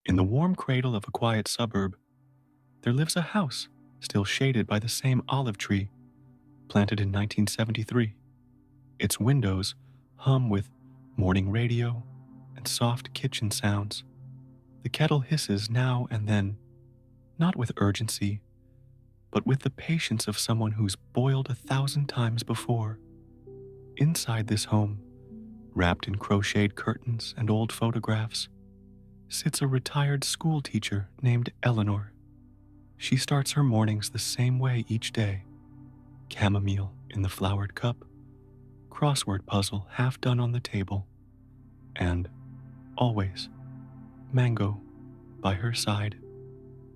In the warm cradle of a quiet suburb, there lives a house still shaded by the same olive tree planted in 1973. Its windows hum with morning radio and soft kitchen sounds. The kettle hisses now and then, not with urgency, but with the patience of someone who's boiled 1,000 times before. Inside this home, wrapped in crocheted curtains and old photographs, sits a retired school teacher named Eleanor. She starts her mornings the same way each day: chamomile in the flowered cup, crossword puzzle half done on the table, and, always, Mango by her side.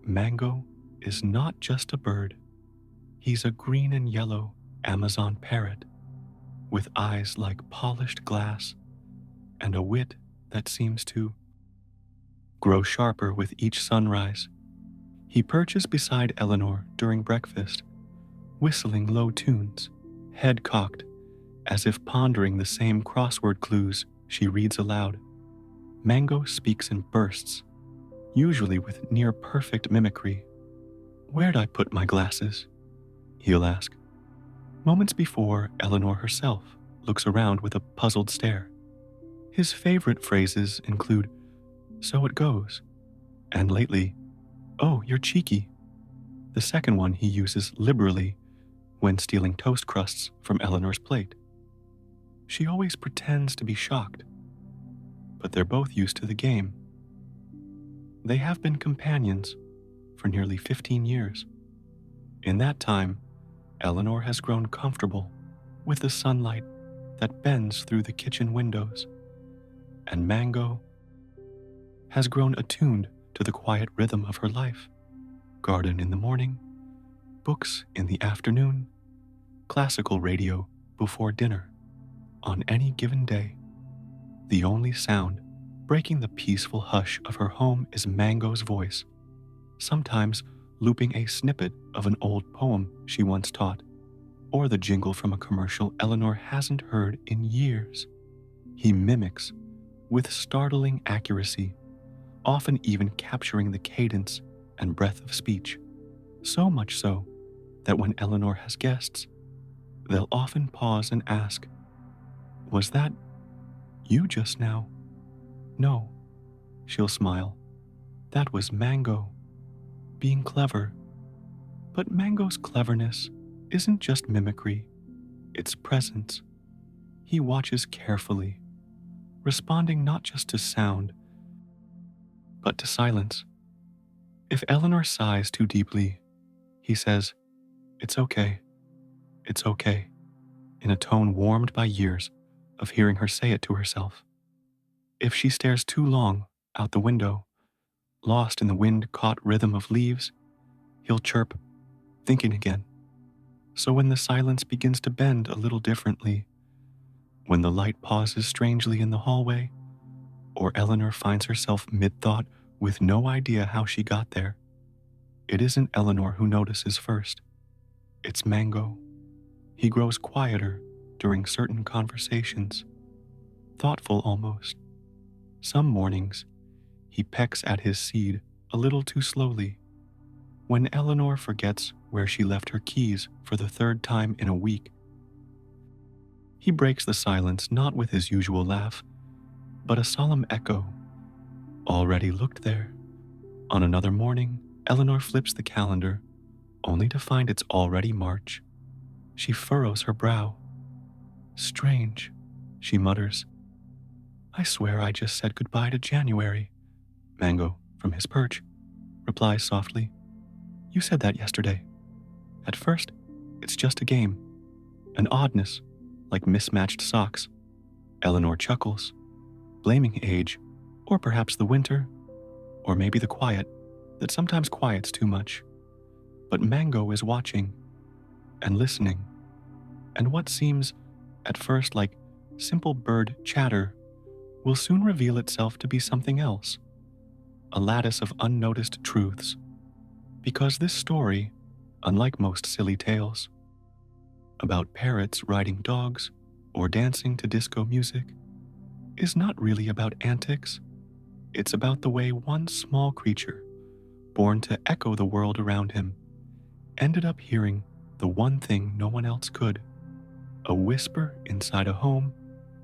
Mango is not just a bird. He's a green and yellow Amazon parrot with eyes like polished glass and a wit that seems to grow sharper with each sunrise. He perches beside Eleanor during breakfast, whistling low tunes, head cocked, as if pondering the same crossword clues she reads aloud. Mango speaks in bursts, usually with near-perfect mimicry. "Where'd I put my glasses?" he'll ask. Moments before, Eleanor herself looks around with a puzzled stare. His favorite phrases include, "So it goes," and lately, "Oh, you're cheeky." The second one he uses liberally when stealing toast crusts from Eleanor's plate. She always pretends to be shocked, but they're both used to the game. They have been companions for nearly 15 years. In that time, Eleanor has grown comfortable with the sunlight that bends through the kitchen windows, and Mango has grown attuned to the quiet rhythm of her life: garden in the morning, books in the afternoon, classical radio before dinner. On any given day, the only sound breaking the peaceful hush of her home is Mango's voice, sometimes looping a snippet of an old poem she once taught, or the jingle from a commercial Eleanor hasn't heard in years. He mimics with startling accuracy, often even capturing the cadence and breath of speech, so much so that when Eleanor has guests, they'll often pause and ask, "Was that you just now?" "No," she'll smile. "That was Mango, being clever." But Mango's cleverness isn't just mimicry, it's presence. He watches carefully, responding not just to sound, but to silence. If Eleanor sighs too deeply, he says, "It's okay, it's okay," in a tone warmed by years of hearing her say it to herself. If she stares too long out the window, lost in the wind-caught rhythm of leaves, he'll chirp, "Thinking again." So when the silence begins to bend a little differently, when the light pauses strangely in the hallway, or Eleanor finds herself mid-thought with no idea how she got there, it isn't Eleanor who notices first. It's Mango. He grows quieter during certain conversations, thoughtful almost. Some mornings, he pecks at his seed a little too slowly. When Eleanor forgets where she left her keys for the third time in a week, he breaks the silence not with his usual laugh, but a solemn echo. "Already looked there." On another morning, Eleanor flips the calendar, only to find it's already March. She furrows her brow. "Strange," she mutters. "I swear I just said goodbye to January." Mango, from his perch, replies softly, "You said that yesterday. At first, it's just a game, an oddness, like mismatched socks." Eleanor chuckles, blaming age, or perhaps the winter, or maybe the quiet that sometimes quiets too much. But Mango is watching and listening, and what seems at first like simple bird chatter will soon reveal itself to be something else, a lattice of unnoticed truths. Because this story, unlike most silly tales about parrots riding dogs or dancing to disco music, is not really about antics. It's about the way one small creature, born to echo the world around him, ended up hearing the one thing no one else could, a whisper inside a home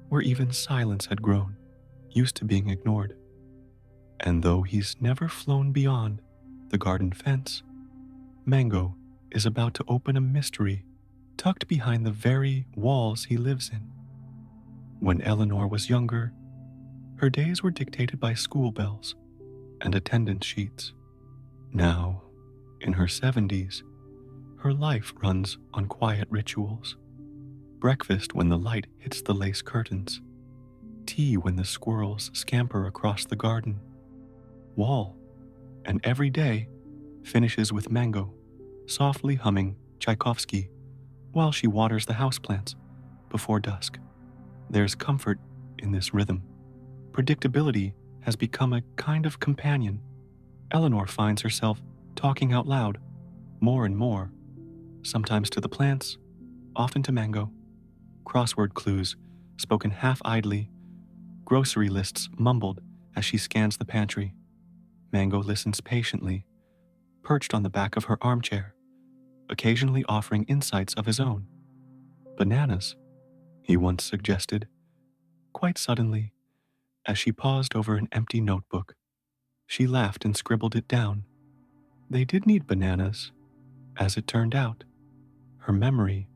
where even silence had grown, used to being ignored. And though he's never flown beyond the garden fence, Mango is about to open a mystery tucked behind the very walls he lives in. When Eleanor was younger, her days were dictated by school bells and attendance sheets. Now, in her 70s, her life runs on quiet rituals. Breakfast when the light hits the lace curtains, tea when the squirrels scamper across the garden wall, and every day finishes with Mango softly humming Tchaikovsky while she waters the houseplants before dusk. There's comfort in this rhythm. Predictability has become a kind of companion. Eleanor finds herself talking out loud, more and more, sometimes to the plants, often to Mango. Crossword clues spoken half idly, grocery lists mumbled as she scans the pantry. Mango listens patiently, perched on the back of her armchair, occasionally offering insights of his own. Bananas, he once suggested, quite suddenly, as she paused over an empty notebook. She laughed and scribbled it down. They did need bananas, as it turned out. Her memory,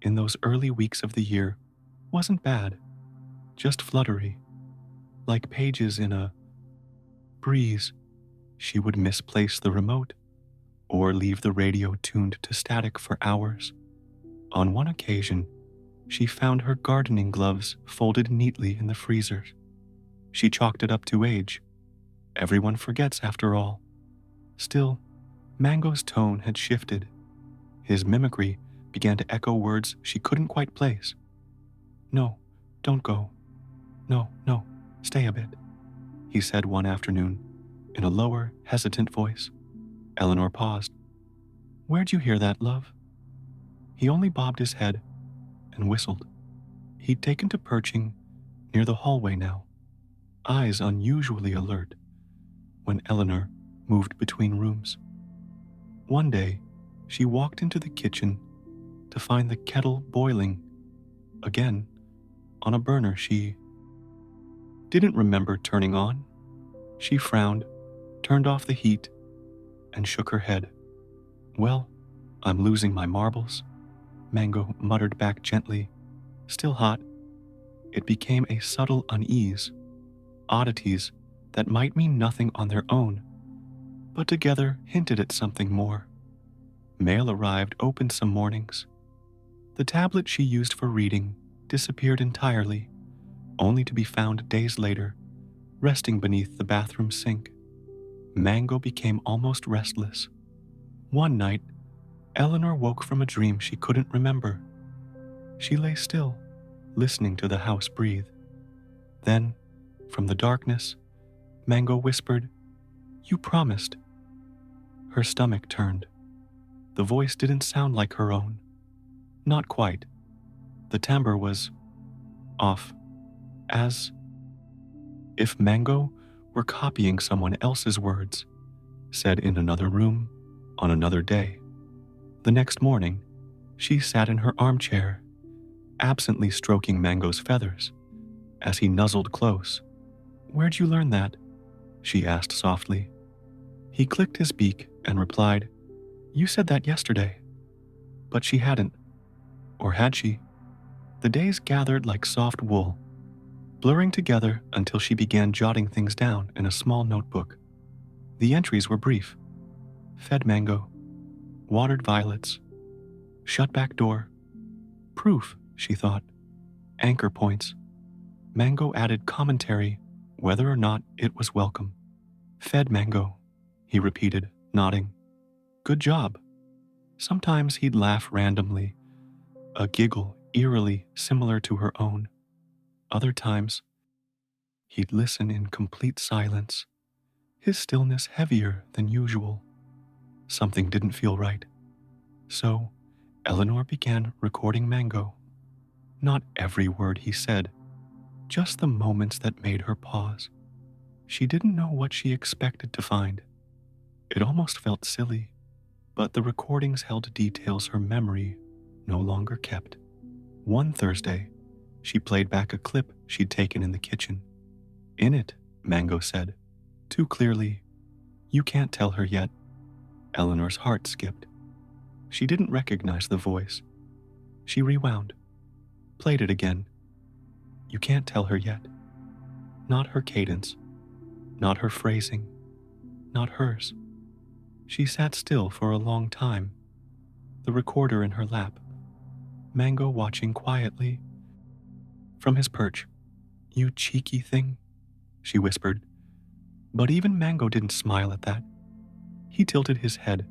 in those early weeks of the year, wasn't bad, just fluttery. Like pages in a breeze, she would misplace the remote or leave the radio tuned to static for hours. On one occasion, she found her gardening gloves folded neatly in the freezer. She chalked it up to age. Everyone forgets after all. Still, Mango's tone had shifted. His mimicry began to echo words she couldn't quite place. "No, don't go. No, no, stay a bit," he said one afternoon, in a lower, hesitant voice. Eleanor paused. "Where'd you hear that, love?" He only bobbed his head and whistled. He'd taken to perching near the hallway now, eyes unusually alert, when Eleanor moved between rooms. One day, she walked into the kitchen to find the kettle boiling, again, on a burner she didn't remember turning on. She frowned, turned off the heat, and shook her head. "Well, I'm losing my marbles," Mango muttered back gently. Still hot. It became a subtle unease, oddities that might mean nothing on their own, but together hinted at something more. Mail arrived open some mornings. The tablet she used for reading disappeared entirely, only to be found days later, resting beneath the bathroom sink. Mango became almost restless. One night, Eleanor woke from a dream she couldn't remember. She lay still, listening to the house breathe. Then, from the darkness, Mango whispered, "You promised." Her stomach turned. The voice didn't sound like her own. Not quite. The timbre was off, as if Mango were copying someone else's words, said in another room, on another day. The next morning, she sat in her armchair, absently stroking Mango's feathers, as he nuzzled close. "Where'd you learn that?" she asked softly. He clicked his beak and replied, "You said that yesterday." But she hadn't. Or had she? The days gathered like soft wool, blurring together until she began jotting things down in a small notebook. The entries were brief. Fed Mango, watered violets, shut back door. Proof, she thought. Anchor points. Mango added commentary, whether or not it was welcome. "Fed Mango," he repeated, nodding. "Good job." Sometimes he'd laugh randomly, a giggle eerily similar to her own. Other times, he'd listen in complete silence, his stillness heavier than usual. Something didn't feel right. So, Eleanor began recording Mango. Not every word he said, just the moments that made her pause. She didn't know what she expected to find. It almost felt silly, but the recordings held details her memory no longer kept. One Thursday, she played back a clip she'd taken in the kitchen. In it, Mango said, too clearly, "You can't tell her yet." Eleanor's heart skipped. She didn't recognize the voice. She rewound, played it again. "You can't tell her yet." Not her cadence, not her phrasing, not hers. She sat still for a long time, the recorder in her lap, Mango watching quietly from his perch. "You cheeky thing," she whispered. But even Mango didn't smile at that. He tilted his head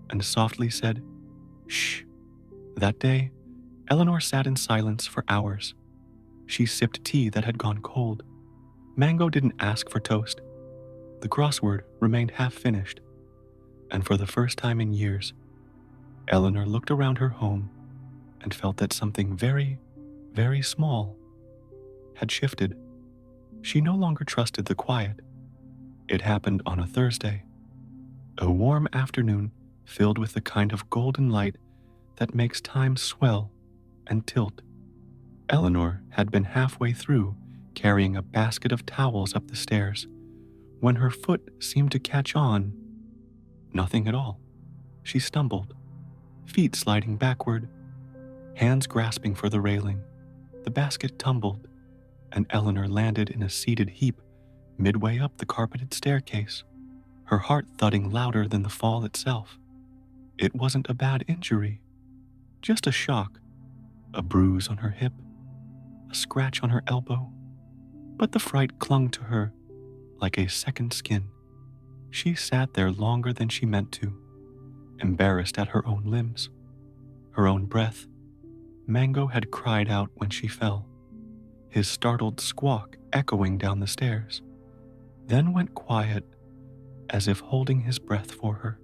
and softly said, "Shh." That day, Eleanor sat in silence for hours. She sipped tea that had gone cold. Mango didn't ask for toast. The crossword remained half-finished. And for the first time in years, Eleanor looked around her home and felt that something very, very small had shifted. She no longer trusted the quiet. It happened on a Thursday, a warm afternoon filled with the kind of golden light that makes time swell and tilt. Eleanor had been halfway through carrying a basket of towels up the stairs when her foot seemed to catch on. Nothing at all. She stumbled, feet sliding backward, hands grasping for the railing. The basket tumbled, and Eleanor landed in a seated heap midway up the carpeted staircase, her heart thudding louder than the fall itself. It wasn't a bad injury, just a shock, a bruise on her hip, a scratch on her elbow, but the fright clung to her like a second skin. She sat there longer than she meant to, embarrassed at her own limbs, her own breath. Mango had cried out when she fell, his startled squawk echoing down the stairs, then went quiet as if holding his breath for her.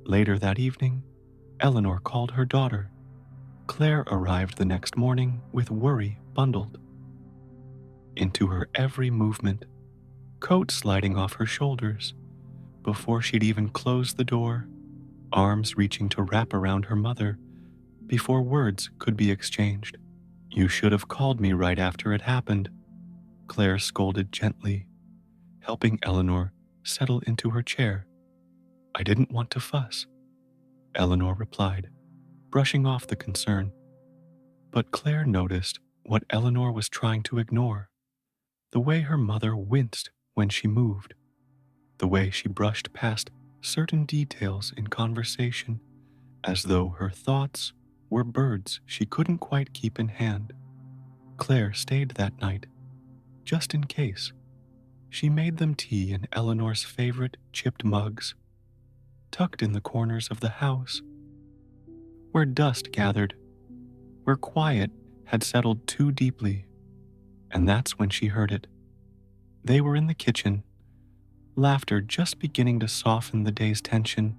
Later that evening, Eleanor called her daughter. Claire arrived the next morning with worry bundled into her every movement, coat sliding off her shoulders before she'd even closed the door, arms reaching to wrap around her mother before words could be exchanged. "You should have called me right after it happened," Claire scolded gently, helping Eleanor settle into her chair. "I didn't want to fuss," Eleanor replied, brushing off the concern. But Claire noticed what Eleanor was trying to ignore, the way her mother winced when she moved, the way she brushed past certain details in conversation as though her thoughts were birds she couldn't quite keep in hand. Claire stayed that night, just in case. She made them tea in Eleanor's favorite chipped mugs, tucked in the corners of the house, where dust gathered, where quiet had settled too deeply. And that's when she heard it. They were in the kitchen, laughter just beginning to soften the day's tension,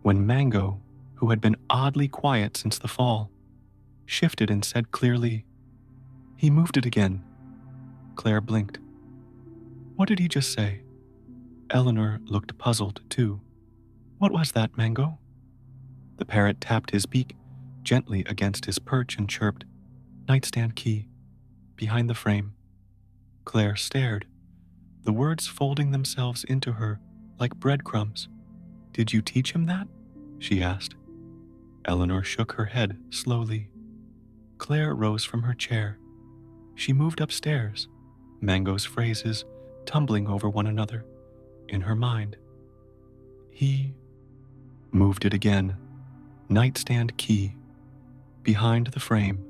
when Mango, who had been oddly quiet since the fall, shifted and said clearly, "He moved it again." Claire blinked. "What did he just say?" Eleanor looked puzzled, too. "What was that, Mango?" The parrot tapped his beak gently against his perch and chirped, "Nightstand key, behind the frame." Claire stared, the words folding themselves into her like breadcrumbs. "Did you teach him that?" she asked. Eleanor shook her head slowly. Claire rose from her chair. She moved upstairs, Mango's phrases tumbling over one another in her mind. "He moved it again. Nightstand key, behind the frame."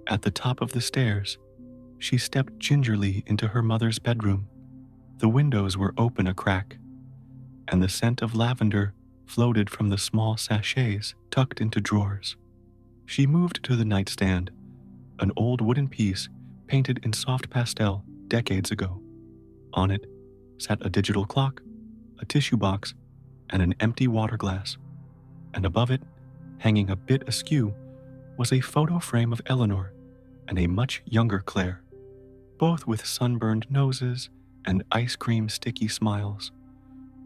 At the top of the stairs, she stepped gingerly into her mother's bedroom. The windows were open a crack, and the scent of lavender floated from the small sachets tucked into drawers. She moved to the nightstand, an old wooden piece painted in soft pastel decades ago. On it sat a digital clock, a tissue box, and an empty water glass. And above it, hanging a bit askew, was a photo frame of Eleanor and a much younger Claire, both with sunburned noses and ice cream sticky smiles,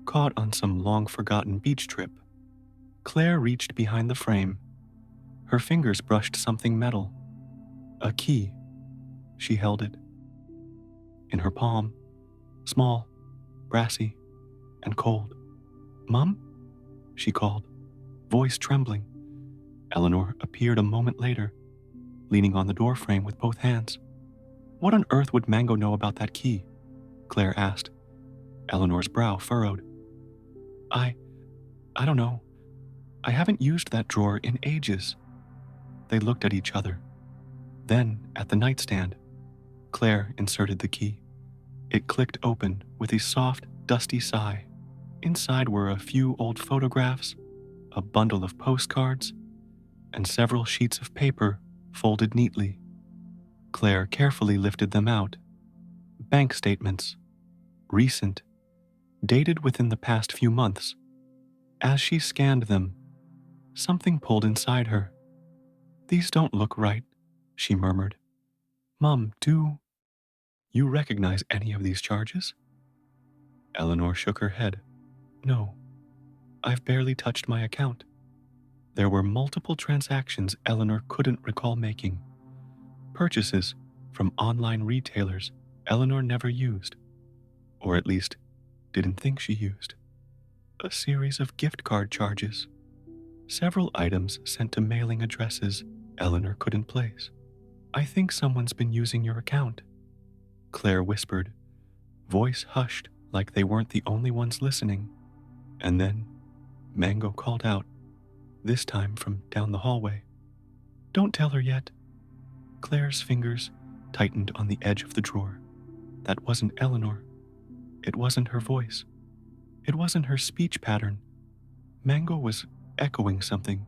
caught on some long-forgotten beach trip. Claire reached behind the frame. Her fingers brushed something metal. A key. She held it. In her palm, small, brassy, and cold. "Mum?" she called, voice trembling. Eleanor appeared a moment later, leaning on the doorframe with both hands. "What on earth would Mango know about that key?" Claire asked. Eleanor's brow furrowed. I don't know. I haven't used that drawer in ages." They looked at each other. Then, at the nightstand, Claire inserted the key. It clicked open with a soft, dusty sigh. Inside were a few old photographs, a bundle of postcards, and several sheets of paper folded neatly. Claire carefully lifted them out. Bank statements. Recent. Dated within the past few months. As she scanned them, something pulled inside her. "These don't look right," she murmured. "Mum, do you recognize any of these charges?" Eleanor shook her head. "No, I've barely touched my account." There were multiple transactions Eleanor couldn't recall making. Purchases from online retailers Eleanor never used, or at least didn't think she used. A series of gift card charges. Several items sent to mailing addresses Eleanor couldn't place. "I think someone's been using your account," Claire whispered, voice hushed like they weren't the only ones listening. And then Mango called out, this time from down the hallway. "Don't tell her yet." Claire's fingers tightened on the edge of the drawer. That wasn't Eleanor. It wasn't her voice. It wasn't her speech pattern. Mango was echoing something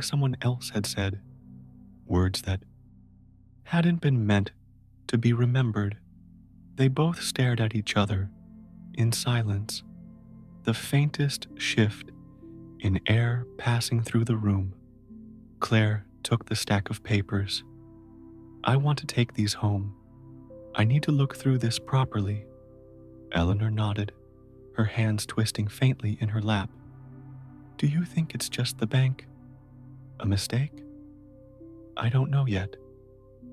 someone else had said, words that hadn't been meant to be remembered. They both stared at each other in silence, the faintest shift in air passing through the room. Claire took the stack of papers. "I want to take these home. I need to look through this properly." Eleanor nodded, her hands twisting faintly in her lap. "Do you think it's just the bank? A mistake?" "I don't know yet,"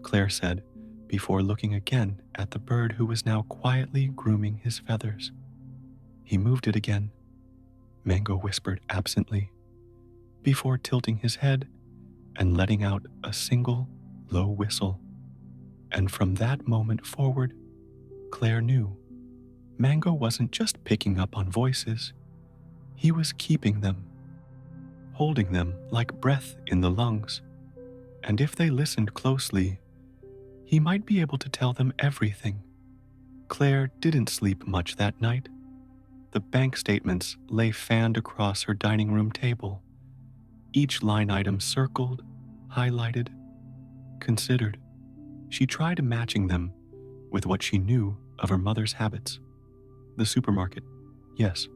Claire said, before looking again at the bird who was now quietly grooming his feathers. "He moved it again," Mango whispered absently, before tilting his head and letting out a single low whistle. And from that moment forward, Claire knew Mango wasn't just picking up on voices. He was keeping them, holding them like breath in the lungs. And if they listened closely, he might be able to tell them everything. Claire didn't sleep much that night. The bank statements lay fanned across her dining room table, each line item circled, highlighted, considered. She tried matching them with what she knew of her mother's habits. The supermarket, yes.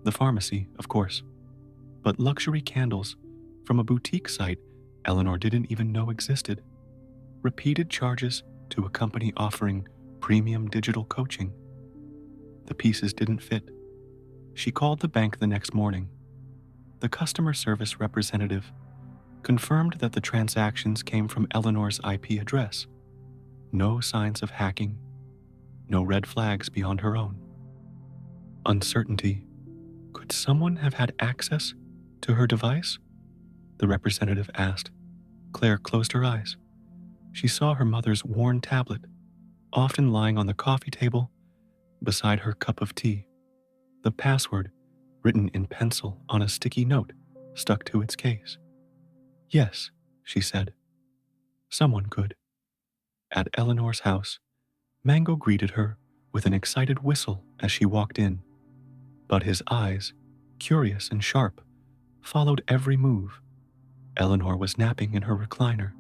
The pharmacy, of course. But luxury candles from a boutique site Eleanor didn't even know existed. Repeated charges to a company offering premium digital coaching. The pieces didn't fit. She called the bank the next morning. The customer service representative confirmed that the transactions came from Eleanor's IP address. No signs of hacking, no red flags beyond her own. Uncertainty. Could someone have had access to her device? The representative asked. Claire closed her eyes. She saw her mother's worn tablet, often lying on the coffee table beside her cup of tea. The password, written in pencil on a sticky note, stuck to its case. "Yes," she said. "Someone could." At Eleanor's house, Mango greeted her with an excited whistle as she walked in. But his eyes, curious and sharp, followed every move. Eleanor was napping in her recliner,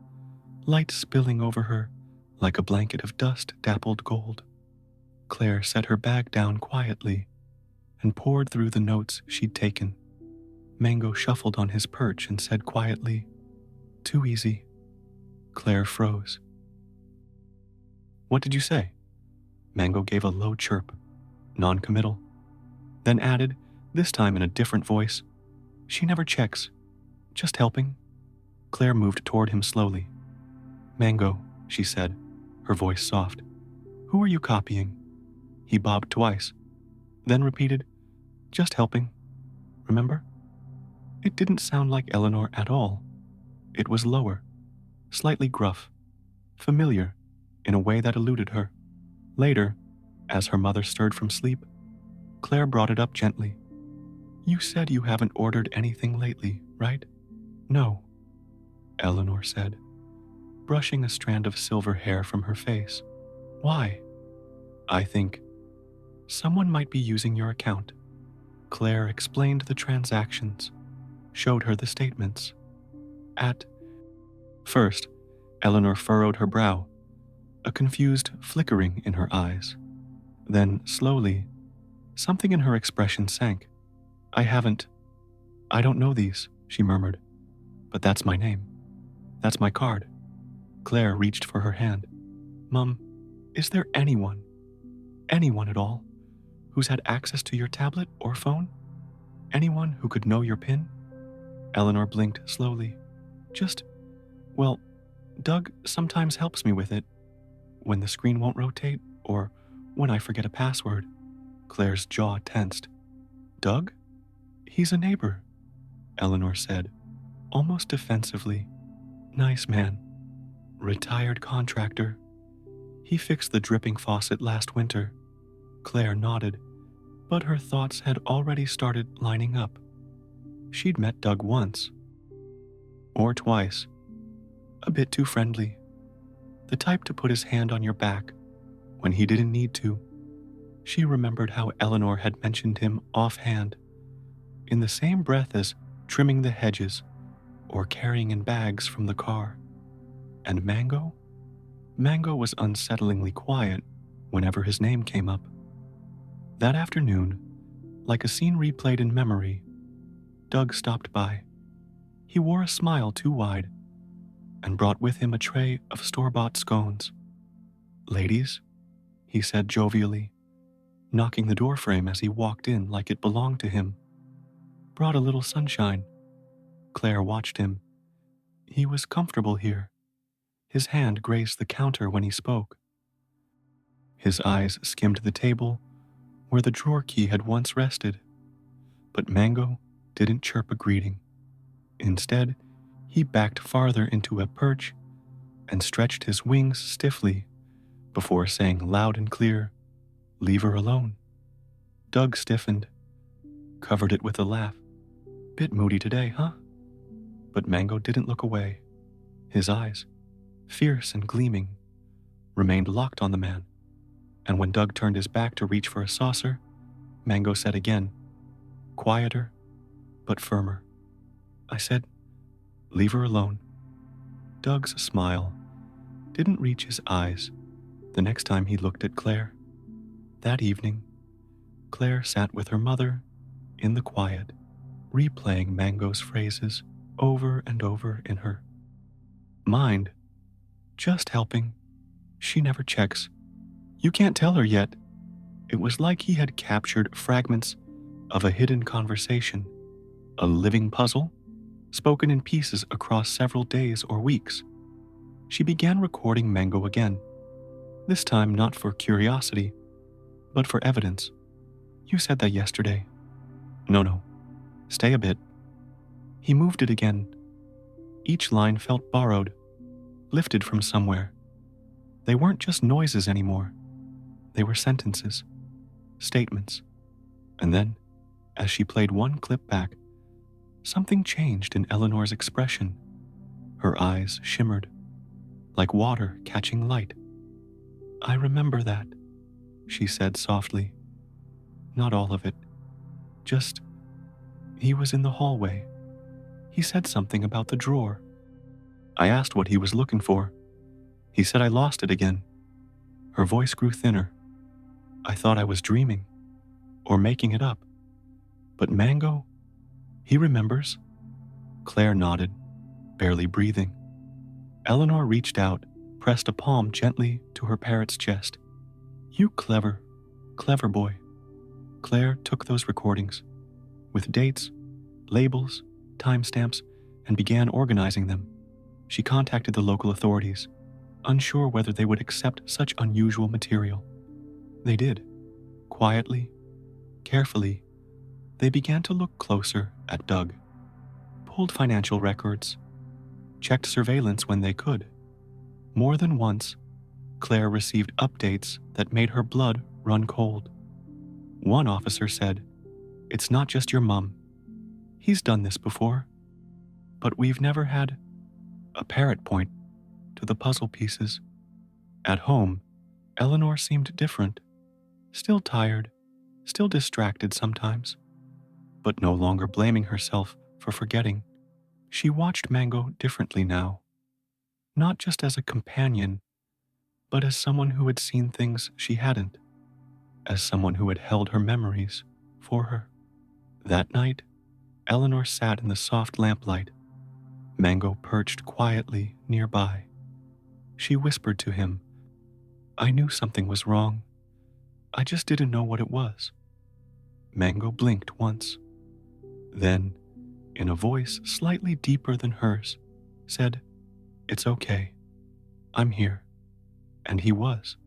light spilling over her like a blanket of dust-dappled gold. Claire set her bag down quietly and poured through the notes she'd taken. Mango shuffled on his perch and said quietly, "Too easy." Claire froze. "What did you say?" Mango gave a low chirp, non-committal, then added, this time in a different voice, "She never checks. Just helping." Claire moved toward him slowly. "Mango," she said, her voice soft. "Who are you copying?" He bobbed twice, then repeated, "Just helping. Remember?" It didn't sound like Eleanor at all. It was lower, slightly gruff, familiar in a way that eluded her. Later, as her mother stirred from sleep, Claire brought it up gently. "You said you haven't ordered anything lately, right?" "No," Eleanor said, brushing a strand of silver hair from her face. "Why?" "I think someone might be using your account." Claire explained the transactions, showed her the statements. At first, Eleanor furrowed her brow, a confused flickering in her eyes. Then, slowly, something in her expression sank. I don't know these," she murmured. "But that's my name. That's my card." Claire reached for her hand. "Mum, is there anyone at all, who's had access to your tablet or phone? Anyone who could know your PIN?" Eleanor blinked slowly. Well, Doug sometimes helps me with it, when the screen won't rotate or when I forget a password." Claire's jaw tensed. "Doug? He's a neighbor," Eleanor said, almost defensively. "Nice man. Retired contractor. He fixed the dripping faucet last winter." Claire nodded, but her thoughts had already started lining up. She'd met Doug once. Or twice. A bit too friendly. The type to put his hand on your back when he didn't need to. She remembered how Eleanor had mentioned him offhand, in the same breath as trimming the hedges or carrying in bags from the car. And Mango? Mango was unsettlingly quiet whenever his name came up. That afternoon, like a scene replayed in memory, Doug stopped by. He wore a smile too wide and brought with him a tray of store-bought scones. "Ladies," he said jovially, knocking the doorframe as he walked in like it belonged to him. "Brought a little sunshine." Claire watched him. He was comfortable here. His hand grazed the counter when he spoke. His eyes skimmed the table where the drawer key had once rested. But Mango didn't chirp a greeting. Instead, he backed farther into a perch and stretched his wings stiffly before saying loud and clear, "Leave her alone." Doug stiffened, covered it with a laugh. "Bit moody today, huh?" But Mango didn't look away. His eyes, fierce and gleaming, remained locked on the man. And when Doug turned his back to reach for a saucer, Mango said again, quieter but firmer, "I said, leave her alone." Doug's smile didn't reach his eyes the next time he looked at Claire. That evening, Claire sat with her mother in the quiet, replaying Mango's phrases over and over in her mind. "Just helping. She never checks. You can't tell her yet." It was like he had captured fragments of a hidden conversation, a living puzzle, spoken in pieces across several days or weeks. She began recording Mango again, this time not for curiosity, but for evidence. "You said that yesterday." No. Stay a bit." He moved it again. Each line felt borrowed, lifted from somewhere. They weren't just noises anymore. They were sentences, statements. And then, as she played one clip back, something changed in Eleanor's expression. Her eyes shimmered, like water catching light. "I remember that," she said softly. "Not all of it. Just, he was in the hallway. He said something about the drawer. I asked what he was looking for. He said I lost it again." Her voice grew thinner. "I thought I was dreaming, or making it up. But Mango, he remembers." Claire nodded, barely breathing. Eleanor reached out, pressed a palm gently to her parrot's chest. You clever, clever boy. Claire took those recordings, with dates, labels, timestamps, and began organizing them. She contacted the local authorities, unsure whether they would accept such unusual material. They did. Quietly, carefully, they began to look closer at Doug, pulled financial records, checked surveillance when they could. More than once, Claire received updates that made her blood run cold. One officer said, "It's not just your mum. He's done this before. But we've never had a parrot point to the puzzle pieces." At home, Eleanor seemed different, still tired, still distracted sometimes, but no longer blaming herself for forgetting. She watched Mango differently now, not just as a companion, but as someone who had seen things she hadn't, as someone who had held her memories for her. That night, Eleanor sat in the soft lamplight. Mango perched quietly nearby. She whispered to him, "I knew something was wrong. I just didn't know what it was." Mango blinked once. Then, in a voice slightly deeper than hers, said, "It's okay. I'm here." And he was.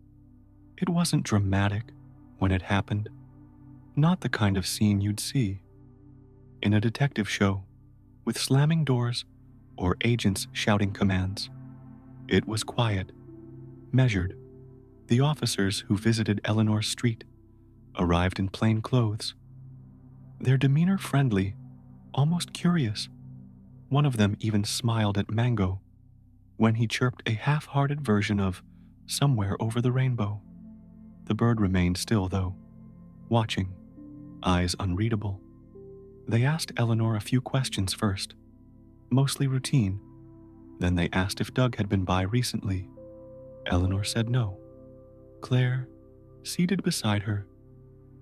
It wasn't dramatic when it happened. Not the kind of scene you'd see in a detective show with slamming doors or agents shouting commands. It was quiet, measured. The officers who visited Eleanor's street arrived in plain clothes, their demeanor friendly, almost curious. One of them even smiled at Mango when he chirped a half-hearted version of "Somewhere Over the Rainbow." The bird remained still, though, watching, eyes unreadable. They asked Eleanor a few questions first, mostly routine. Then they asked if Doug had been by recently. Eleanor said no. Claire, seated beside her,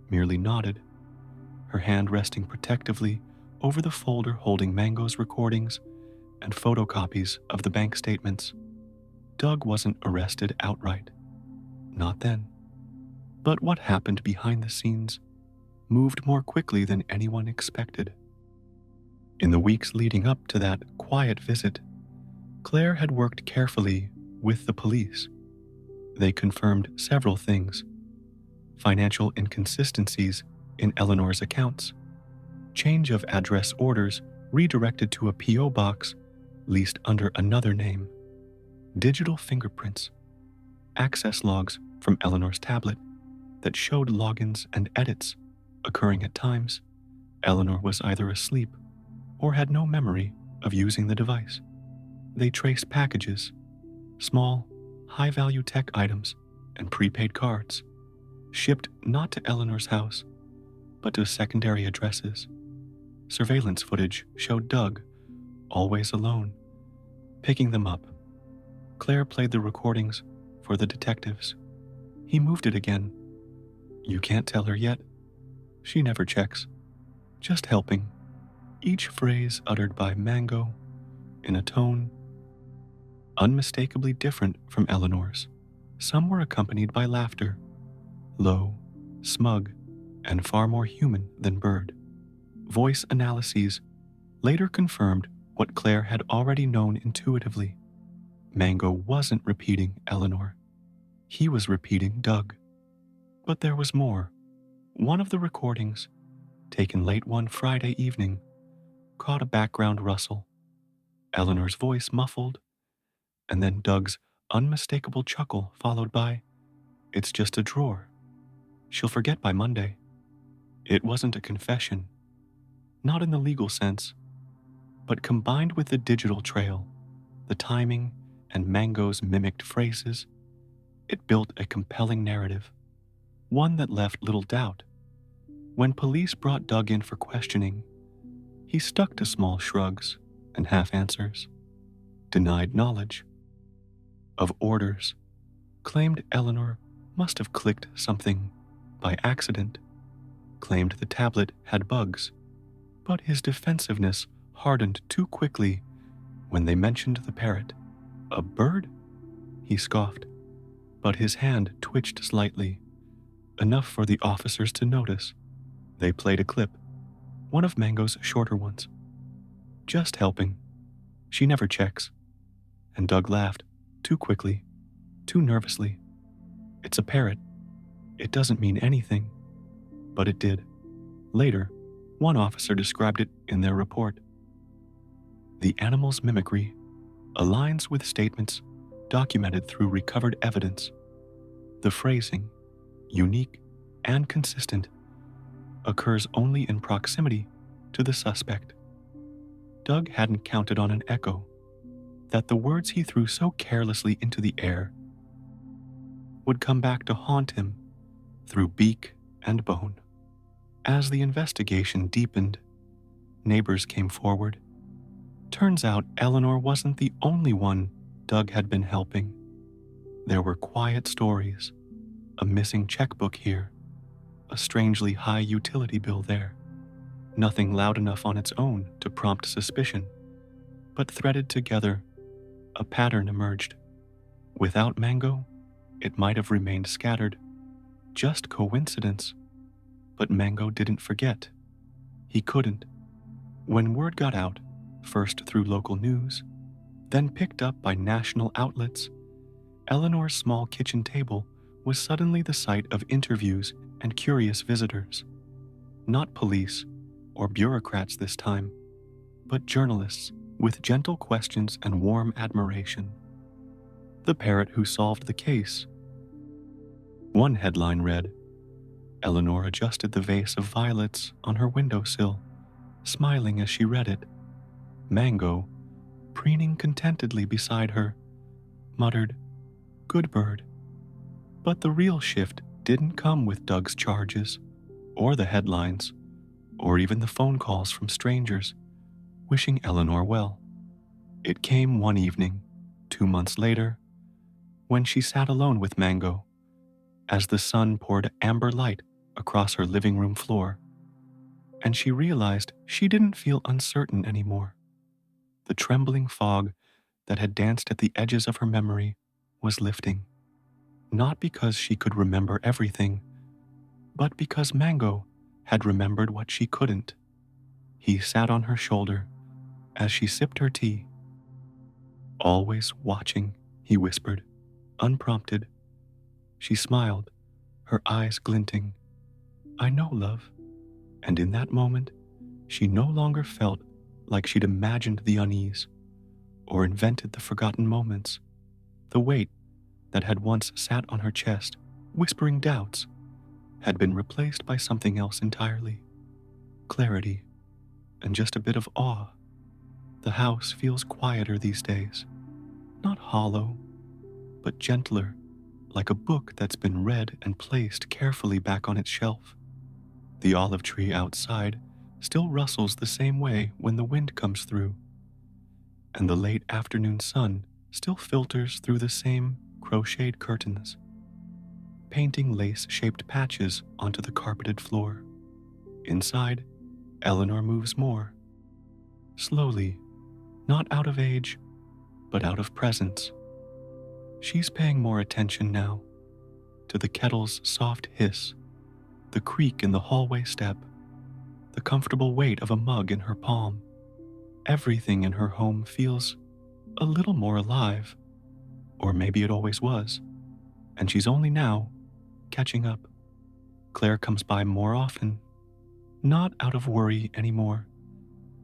merely nodded, her hand resting protectively over the folder holding Mango's recordings and photocopies of the bank statements. Doug wasn't arrested outright. Not then. But what happened behind the scenes moved more quickly than anyone expected. In the weeks leading up to that quiet visit, Claire had worked carefully with the police. They confirmed several things: financial inconsistencies in Eleanor's accounts, change of address orders redirected to a P.O. box leased under another name, digital fingerprints, access logs from Eleanor's tablet that showed logins and edits occurring at times Eleanor was either asleep or had no memory of using the device. They traced packages, small, high-value tech items, and prepaid cards, shipped not to Eleanor's house, but to secondary addresses. Surveillance footage showed Doug, always alone, picking them up. Claire played the recordings for the detectives. He moved it again. "You can't tell her yet. She never checks. Just helping." Each phrase uttered by Mango in a tone unmistakably different from Eleanor's. Some were accompanied by laughter, low, smug, and far more human than bird. Voice analyses later confirmed what Claire had already known intuitively. Mango wasn't repeating Eleanor. He was repeating Doug. But there was more. One of the recordings, taken late one Friday evening, caught a background rustle. Eleanor's voice muffled, and then Doug's unmistakable chuckle followed by, "It's just a drawer. She'll forget by Monday." It wasn't a confession, not in the legal sense, but combined with the digital trail, the timing, and Mango's mimicked phrases, it built a compelling narrative, one that left little doubt. When police brought Doug in for questioning, he stuck to small shrugs and half answers, denied knowledge of orders, claimed Eleanor must have clicked something by accident, claimed the tablet had bugs, but his defensiveness hardened too quickly when they mentioned the parrot. "A bird?" he scoffed, but his hand twitched slightly enough for the officers to notice. They played a clip, one of Mango's shorter ones. Just helping. She never checks. And Doug laughed, too quickly, too nervously. It's a parrot. It doesn't mean anything. But it did. Later, one officer described it in their report. The animal's mimicry aligns with statements documented through recovered evidence. The phrasing, unique and consistent, occurs only in proximity to the suspect. Doug hadn't counted on an echo, that the words he threw so carelessly into the air would come back to haunt him through beak and bone. As the investigation deepened, neighbors came forward. Turns out Eleanor wasn't the only one Doug had been helping. There were quiet stories, a missing checkbook here, a strangely high utility bill there. Nothing loud enough on its own to prompt suspicion, but threaded together, a pattern emerged. Without Mango, it might have remained scattered. Just coincidence. But Mango didn't forget. He couldn't. When word got out, first through local news, then picked up by national outlets, Eleanor's small kitchen table was suddenly the site of interviews and curious visitors. Not police or bureaucrats this time, but journalists with gentle questions and warm admiration. The parrot who solved the case. One headline read, Eleanor adjusted the vase of violets on her windowsill, smiling as she read it. Mango, preening contentedly beside her, muttered, "Good bird." But the real shift didn't come with Doug's charges, or the headlines, or even the phone calls from strangers wishing Eleanor well. It came one evening, 2 months later, when she sat alone with Mango, as the sun poured amber light across her living room floor, and she realized she didn't feel uncertain anymore. The trembling fog that had danced at the edges of her memory was lifting, not because she could remember everything, but because Mango had remembered what she couldn't. He sat on her shoulder as she sipped her tea. "Always watching," he whispered, unprompted. She smiled, her eyes glinting. "I know, love." And in that moment, she no longer felt like she'd imagined the unease or invented the forgotten moments. The weight that had once sat on her chest, whispering doubts, had been replaced by something else entirely. Clarity, and just a bit of awe. The house feels quieter these days. Not hollow, but gentler, like a book that's been read and placed carefully back on its shelf. The olive tree outside still rustles the same way when the wind comes through, and the late afternoon sun still filters through the same crocheted curtains, painting lace-shaped patches onto the carpeted floor. Inside, Eleanor moves more. Slowly, not out of age, but out of presence. She's paying more attention now to the kettle's soft hiss, the creak in the hallway step, the comfortable weight of a mug in her palm. Everything in her home feels a little more alive, or maybe it always was, and she's only now catching up. Claire comes by more often, not out of worry anymore,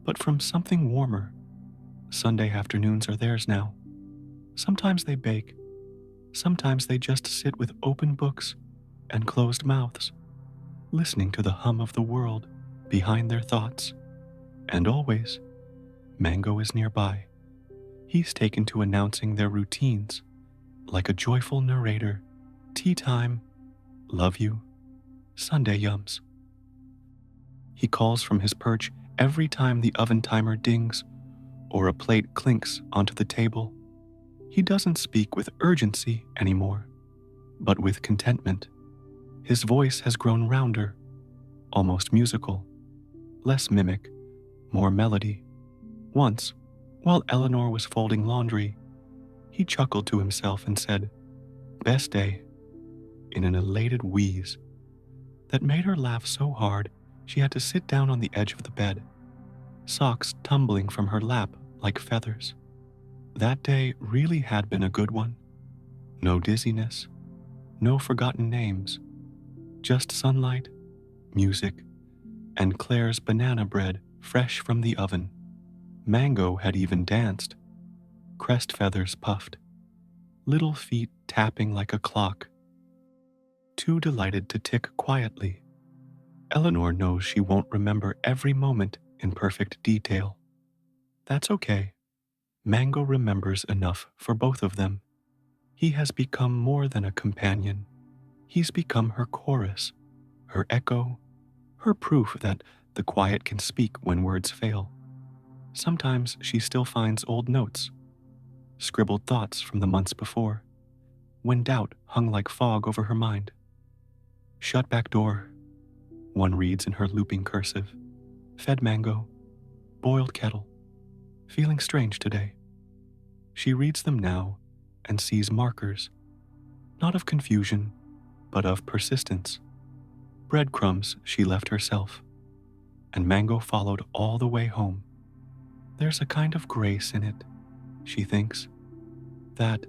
but from something warmer. Sunday afternoons are theirs now. Sometimes they bake. Sometimes they just sit with open books and closed mouths, listening to the hum of the world behind their thoughts. And always, Mango is nearby. He's taken to announcing their routines, like a joyful narrator. Tea time, love you, Sunday yums. He calls from his perch every time the oven timer dings or a plate clinks onto the table. He doesn't speak with urgency anymore, but with contentment. His voice has grown rounder, almost musical, less mimic, more melody. Once, while Eleanor was folding laundry, he chuckled to himself and said, "Best day," in an elated wheeze, that made her laugh so hard she had to sit down on the edge of the bed, socks tumbling from her lap like feathers. That day really had been a good one. No dizziness, no forgotten names, just sunlight, music, and Claire's banana bread fresh from the oven. Mango had even danced, crest feathers puffed, little feet tapping like a clock, too delighted to tick quietly. Eleanor knows she won't remember every moment in perfect detail. That's okay. Mango remembers enough for both of them. He has become more than a companion. He's become her chorus, her echo, her proof that the quiet can speak when words fail. Sometimes she still finds old notes, scribbled thoughts from the months before, when doubt hung like fog over her mind. Shut back door, one reads in her looping cursive. Fed mango, boiled kettle, feeling strange today. She reads them now and sees markers, not of confusion, but of persistence. Breadcrumbs she left herself, and Mango followed all the way home. There's a kind of grace in it, she thinks, that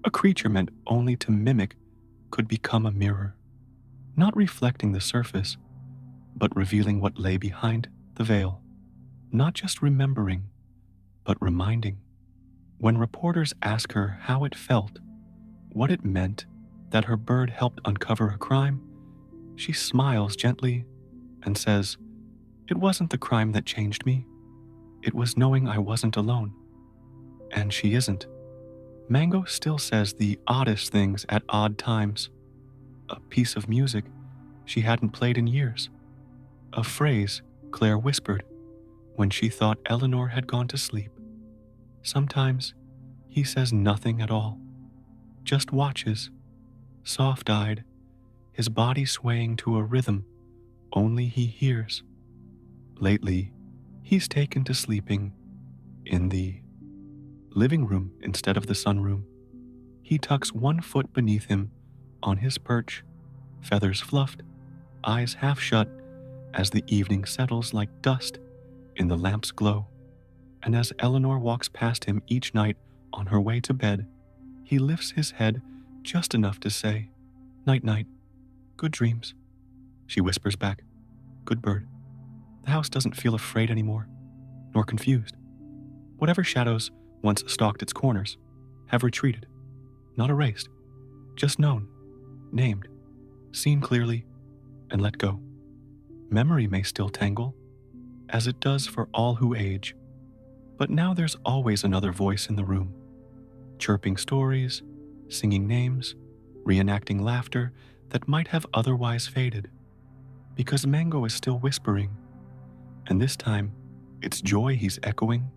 a creature meant only to mimic could become a mirror, not reflecting the surface, but revealing what lay behind the veil. Not just remembering, but reminding. When reporters ask her how it felt, what it meant that her bird helped uncover a crime, she smiles gently and says, "It wasn't the crime that changed me. It was knowing I wasn't alone." And she isn't. Mango still says the oddest things at odd times. A piece of music she hadn't played in years. A phrase Claire whispered when she thought Eleanor had gone to sleep. Sometimes he says nothing at all, just watches, soft-eyed, his body swaying to a rhythm only he hears. Lately, he's taken to sleeping in the living room instead of the sunroom. He tucks one foot beneath him on his perch, feathers fluffed, eyes half shut as the evening settles like dust in the lamp's glow. And as Eleanor walks past him each night on her way to bed, he lifts his head just enough to say, "Night-night, good dreams." She whispers back, "Good bird." The house doesn't feel afraid anymore, nor confused. Whatever shadows once stalked its corners have retreated, not erased, just known, named, seen clearly, and let go. Memory may still tangle, as it does for all who age, but now there's always another voice in the room, chirping stories, singing names, reenacting laughter that might have otherwise faded, because Mango is still whispering, and this time it's joy he's echoing